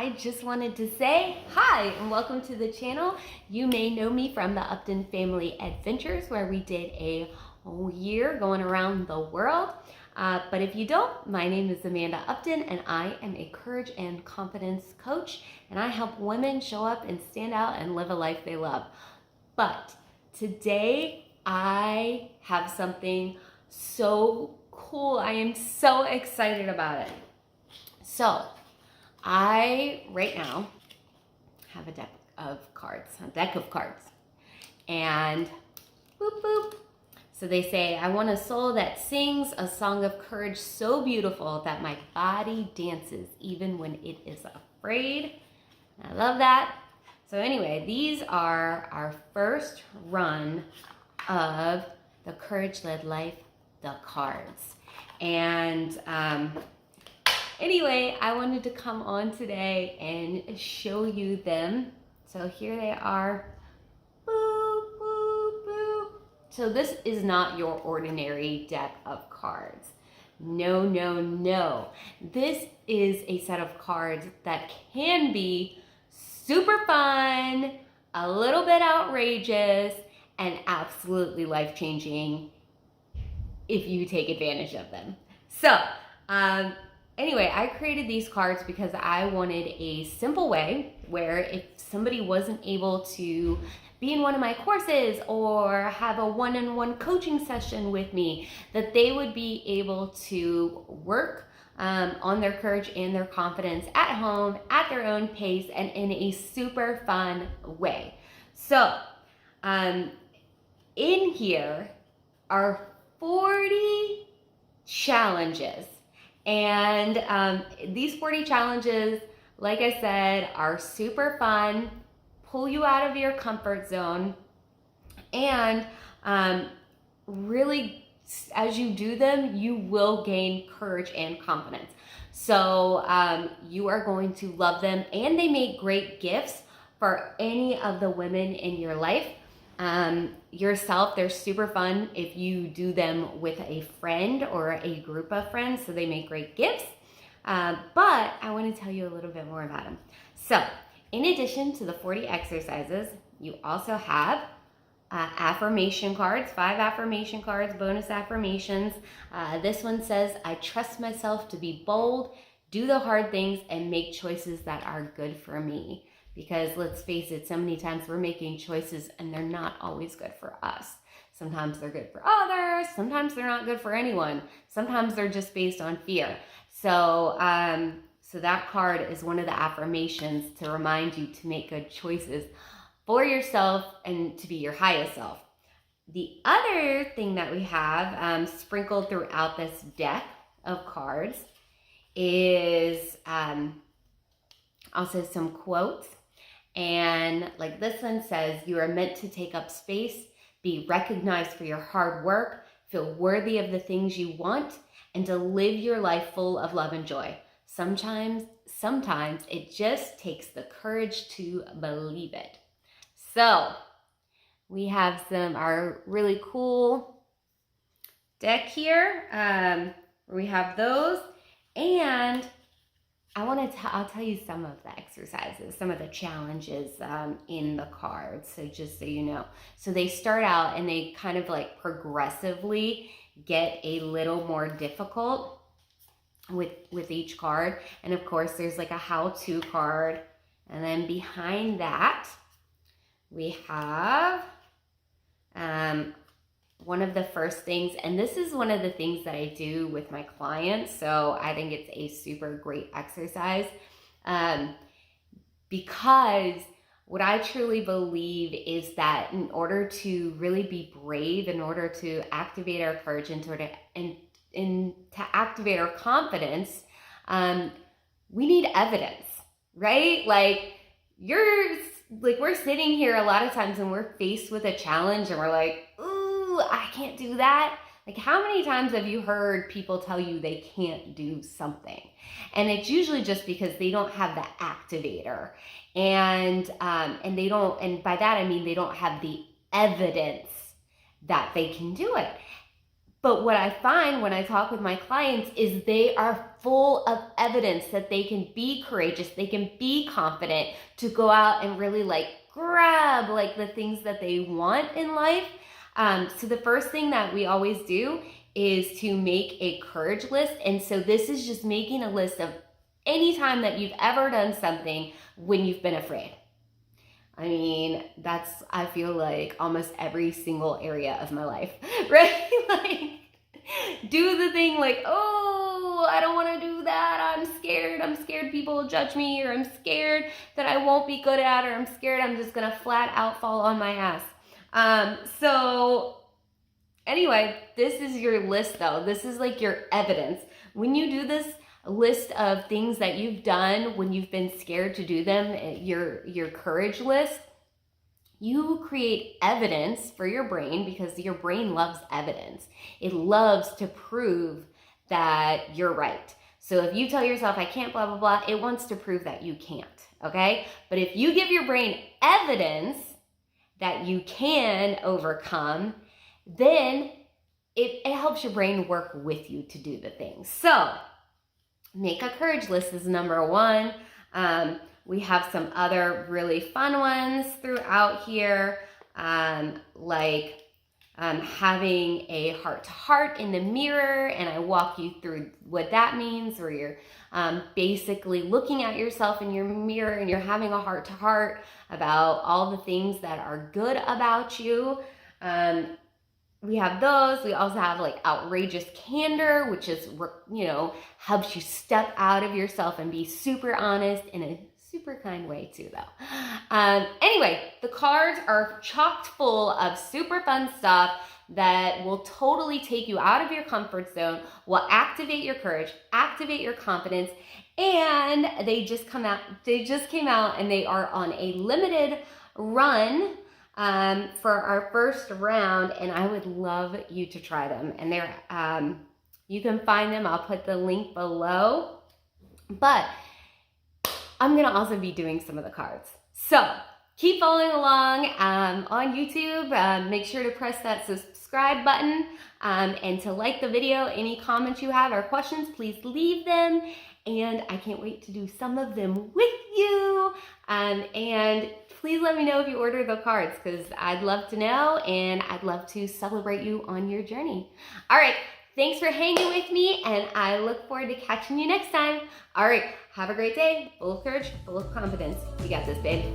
I just wanted to say hi and welcome to the channel. You may know me from the Upton Family Adventures, where we did a whole year going around the world. But if you don't, my name is Amanda Upton and I am a courage and confidence coach, and I help women show up and stand out and live a life they love. But today I have something so cool. I am so excited about it. So I, right now, have a deck of cards, and boop, boop. So they say, I want a soul that sings a song of courage so beautiful that my body dances even when it is afraid. I love that. So anyway, these are our first run of the Courage Led Life, the cards. And anyway, I wanted to come on today and show you them. So here they are. Boop, boop, boop. So this is not your ordinary deck of cards. No, no, no. This is a set of cards that can be super fun, a little bit outrageous, and absolutely life-changing if you take advantage of them. So, anyway, I created these cards because I wanted a simple way where if somebody wasn't able to be in one of my courses or have a one-on-one coaching session with me, that they would be able to work on their courage and their confidence at home, at their own pace, and in a super fun way. So, in here are 40 challenges. And these 40 challenges, like I said, are super fun, pull you out of your comfort zone, and really, as you do them, you will gain courage and confidence. So you are going to love them, and they make great gifts for any of the women in your life. Yourself, they're super fun if you do them with a friend or a group of friends, so they make great gifts. But I want to tell you a little bit more about them. So in addition to the 40 exercises, you also have affirmation cards, 5 affirmation cards, bonus affirmations. This one says, I trust myself to be bold, do the hard things, and make choices that are good for me. Because let's face it, so many times we're making choices and they're not always good for us. Sometimes they're good for others. Sometimes they're not good for anyone. Sometimes they're just based on fear. So, so that card is one of the affirmations to remind you to make good choices for yourself and to be your highest self. The other thing that we have sprinkled throughout this deck of cards is also some quotes. And like this one says, you are meant to take up space, be recognized for your hard work, feel worthy of the things you want, and to live your life full of love and joy. Sometimes it just takes the courage to believe it. So we have our really cool deck here. We have those, and I'll tell you some of the exercises, some of the challenges in the cards, so just so you know. So they start out and they kind of like progressively get a little more difficult with each card. And of course, there's like a how-to card. And then behind that, we have one of the first things, and this is one of the things that I do with my clients, so I think it's a super great exercise, because what I truly believe is that in order to really be brave, in order to activate our courage and to activate our confidence, we need evidence, right? Like we're sitting here a lot of times and we're faced with a challenge and we're like, ooh, I can't do that. Like, how many times have you heard people tell you they can't do something? And it's usually just because they don't have the activator. And they don't, and by that I mean they don't have the evidence that they can do it. But what I find when I talk with my clients is they are full of evidence that they can be courageous, they can be confident to go out and really like grab like the things that they want in life. So the first thing that we always do is to make a courage list. And so this is just making a list of any time that you've ever done something when you've been afraid. I mean, that's, I feel like almost every single area of my life, right? Like, do the thing like, oh, I don't want to do that. I'm scared people will judge me, or I'm scared that I won't be good at, or I'm scared I'm just going to flat out fall on my ass. So anyway, this is your list though. This is like your evidence. When you do this list of things that you've done when you've been scared to do them, your courage list, you create evidence for your brain, because your brain loves evidence. It loves to prove that you're right. So if you tell yourself, I can't, blah, blah, blah, it wants to prove that you can't, okay? But if you give your brain evidence that you can overcome, then it helps your brain work with you to do the things. So make a courage list is number one. We have some other really fun ones throughout here, like having a heart-to-heart in the mirror, and I walk you through what that means, where you're basically looking at yourself in your mirror and you're having a heart-to-heart about all the things that are good about you. We have those. We also have like outrageous candor, which is, you know, helps you step out of yourself and be super honest in a super kind way too, though. Anyway, the cards are chocked full of super fun stuff that will totally take you out of your comfort zone, will activate your courage, activate your confidence, and they just came out and they are on a limited run for our first round, and I would love you to try them. And they're you can find them, I'll put the link below, but I'm gonna also be doing some of the cards. So keep following along on YouTube. Make sure to press that subscribe button and to like the video. Any comments you have or questions, please leave them. And I can't wait to do some of them with you. And please let me know if you order the cards, because I'd love to know, and I'd love to celebrate you on your journey. All right, thanks for hanging with me, and I look forward to catching you next time. All right, have a great day, full of courage, full of confidence. You got this, babe.